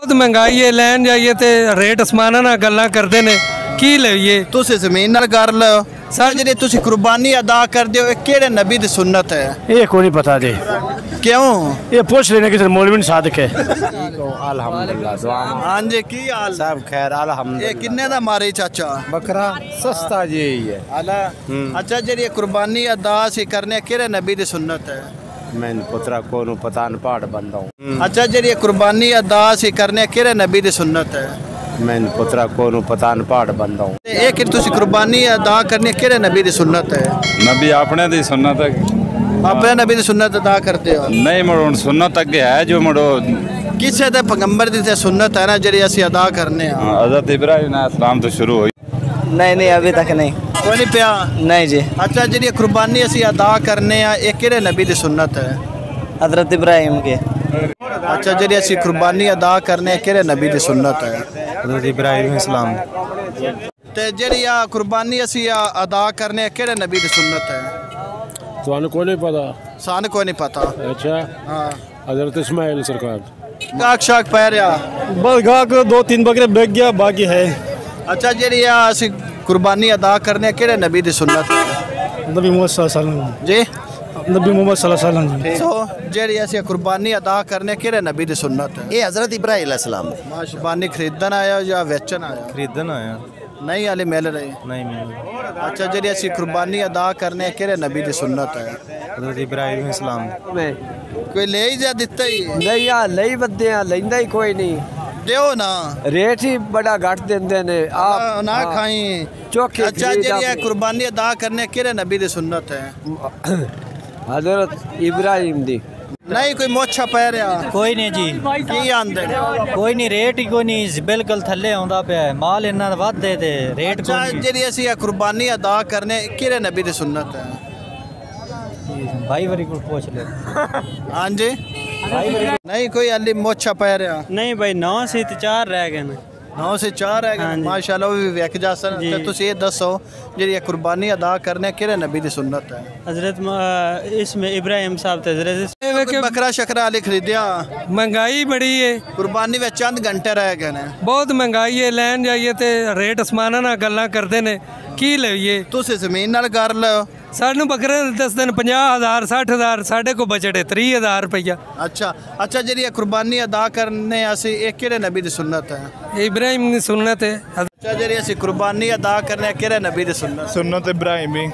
बहुत महंगाई है, लैन जाइए तो रेट आसमाना ना गल्लां करते ने की लईए। तुसी ज़मीन नाल कर लो सर, जी तुसी कुर्बानी अदा कर दो, केड़े नबी दी सुन्नत है? ये को नहीं पता जी, क्यों? ये पूछ लेने किसी मौलवी सादिक है। अल्हम्दुलिल्लाह दुआ। हाँ जी, की हाल सब खैर अल्हम्दुलिल्लाह। ये किन्ने दा मारे चाचा? बकरा सस्ता जी है। आला अच्छा, जी कुर्बानी अदा सी करने केड़े नबी दी सुन्नत है? मैं पुत्रा को पता न पहाड़ बंदा हूँ। अच्छा, जी कुर्बानी अदा सी करने केड़े नबी दी सुन्नत है? मैं पुत्रा को पता न पहाड़ बंदा हूँ। ये कि तुसी कुर्बानी अदा करने केड़े नबी दी सुन्नत है? नबी अपने दी सुन्नत है। अपने नबी दी सुन्नत अदा करते हो? नहीं मुड़ो सुन्नत अगे है जो मुड़ो किसे ते पैगंबर दी ते सुन्नत है ना जी असी अदा करने। हज़रत इब्राहिम अलैहिस्सलाम तो शुरू हुई। नहीं अभी तक नहीं, कोई नहीं पिया। नहीं जी। अच्छा, जी कुर्बानी असी अदा करने ये केड़े नबी दी सुन्नत है? हज़रत इब्राहिम के। अच्छा, जी असी कुर्बानी अदा करने केड़े नबी दी सुन्नत है? हज़रत इब्राहिम इस्लाम। ते जी कुर्बानी असी अदा करने केड़े नबी दी सुन्नत है? तो को नहीं पता। सान को नहीं पता। अच्छा हाँ, हज़रत इस्माइल सरकार। गाक शाक पै रहा? बस गाक 2-3 बकरे बेच गया, बाकी है। अच्छा, जी असी कुर्बानी अदा करने केड़े नबी दी सुन्नत है? नबी मोहम्मद सल्लल्लाहु अलैहि वसल्लम जी नबी मोहम्मद सल्लल्लाहु अलैहि वसल्लम। तो जी असी कुर्बानी अदा करने केड़े नबी दी सुन्नत है? ये हज़रत इब्राहिम अलैहिस्सलाम। कुर्बानी खरीदन आया या बेचन आया? खरीदन आया। नहीं हाले मिल रही। नहीं मिल। अच्छा, जी असी कुर्बानी अदा करने केड़े नबी दी सुन्नत है? हज़रत इब्राहिम इस्लाम। कोई ले ही जा दिता ही नहीं यार, लई बंदे आ, लेंदा ही कोई नहीं। देओ ना, रेट ही बड़ा घट देंदे ने। आप ना खाई चोखे। अच्छा, जी कुर्बानी अदा करने केड़े नबी दी सुन्नत है? हज़रत इब्राहिम दी। नहीं कोई मोछा पै रहा? कोई नहीं जी। की आंदे? कोई नहीं, रेट ही कोई नहीं, बिल्कुल थल्ले आंदा पे है, माल इन्ना वध दे ते रेट अच्छा, कोई नहीं। जी असी कुर्बानी अदा करने केड़े नबी दी सुन्नत है? भाई वरी को पूछ ले। हाँ जी, नहीं कोई अली मोछा पै रहा? नहीं भाई, 9 से 4 रह गए। 9 से 4 है। माशाल्लाह भी विक जा सन। ते तुसी ये दसो जी कुर्बानी अदा करने केड़े नबी दी सुन्नत है? हज़रत इसमें इब्राहिम साहब थे। हज़रत बकरा शकरा अली खरीदिया? महंगाई बड़ी है, कुर्बानी में चंद घंटे रह गए ने। बहुत महंगाई है, लैन जाइए तो रेट आसमाना ना गल्लां करते ने की लईए। तुसी ज़मीन नाल कर लो। सानू बकरे दस दिन 50,000 60,000, साढ़े को बजट है 30,000 रुपया। अच्छा, जी कुर्बानी अदा करने असी एक केड़े नबी दी सुन्नत है? इब्राहिम की सुन्नत है। अच्छा, जी असी कुर्बानी अदा करने केड़े नबी दी सुन्नत? सुन्नत इब्राहिम ही।